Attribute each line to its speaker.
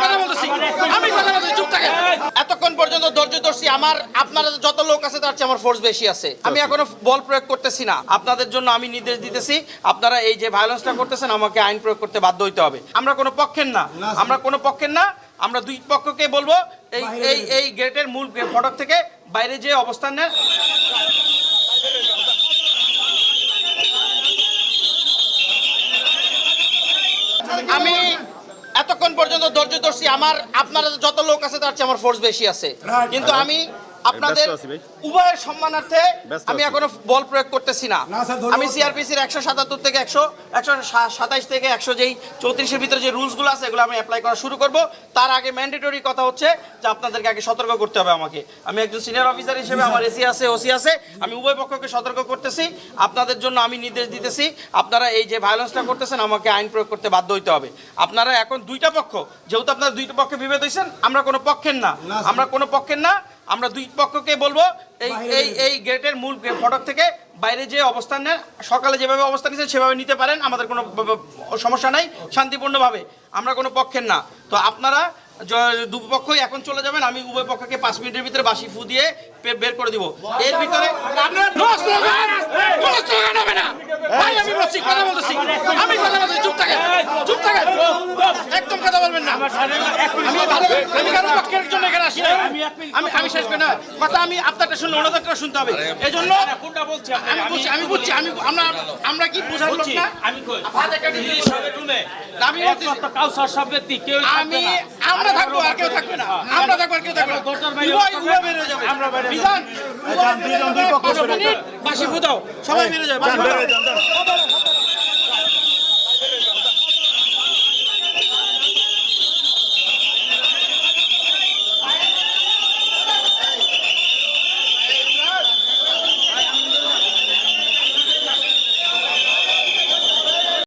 Speaker 1: কথা বলতেছি, আমি কথা বলতেছি, চুপ থাকেন। এতক্ষণ পর্যন্ত ধৈর্য ধরছি, আমার আপনারা যত লোক আছে তার চেয়ে আমার ফোর্স বেশি আছে। আমি এখনো বল প্রয়োগ করতেছি না, আপনাদের জন্য আমি নির্দেশ দিতেছি। আপনারা এই যে ভায়োলেন্সটা করতেছেন, আমাকে আইন প্রয়োগ করতে বাধ্য হইতে হবে। আমরা কোনো পক্ষের না, আমরা কোনো পক্ষের না। আমরা দুই পক্ষকে বলবো এই এই এই গেটের মূল ফটক থেকে বাইরে যে অবস্থান নেন। আমি এতক্ষণ পর্যন্ত ধৈর্য ধরছি, আমার আপনারা যত লোক আছে তার চেয়ে আমার ফোর্স বেশি আছে। কিন্তু আমি আপনাদের উভয়ের সম্মানার্থে আমি এখনো বল প্রয়োগ করতেছি না। আমি সিআরপিসির 177 থেকে 127 থেকে 100 যেই 34-এর ভিতরে যে রুলসগুলো আছে এগুলো আমি অ্যাপ্লাই করা শুরু করব। তার আগে ম্যান্ডেটরি কথা হচ্ছে যে আপনাদেরকে আগে সতর্ক করতে হবে আমাকে। আমি একজন সিনিয়র অফিসার হিসেবে, আমার এসি আছে, ওসি আছে, আমি উভয় পক্ষকে সতর্ক করতেছি। আপনাদের জন্য আমি নির্দেশ দিতেছি, আপনারা এই যে ভায়োলেন্সটা করতেছেন, আমাকে আইন প্রয়োগ করতে বাধ্য হইতে হবে। আপনারা এখন দুইটা পক্ষ, যেহেতু আপনারা দুইটা পক্ষে বিভেদ হয়েছেন, আমরা কোনো পক্ষের না, আমরা কোনো পক্ষের না। আমরা দুই পক্ষকে বলবো এই এই এই গেটের মূল ফটক থেকে বাইরে যে অবস্থান নেন, সকালে যেভাবে অবস্থান নিয়েছেন সেভাবে নিতে পারেন, আমাদের কোনো সমস্যা নাই, শান্তিপূর্ণভাবে। আমরা কোনো পক্ষের না। তো আপনারা দুপক্ষই এখন চলে যাবেন, আমি উভয় পক্ষকে 5 মিনিটের ভিতরে বাঁশি ফু দিয়ে বের করে দিব। এর ভিতরে আমি বলছি, কথা বলতেছি, আমি কথা বলতেছি, চুপ থাকেন, চুপ থাকেন, একদম কথা বলবেন না। আমি কারো পক্ষের জন্য এখানে আসি না। আমি শেষ করি না কথা, আমি আপনারটা শুনলে ওনাদেরটা শুনতে হবে। এই জন্য আমি বুঝছি, আমরা কি বোঝার লোক না। আমরা থাকবো আর কেউ থাকবে না, আমরা থাকবো আর কেউ থাকবে না, বের হয়ে যাবে। বাসি ফুদাও, সবাই বের হয়ে যাবে।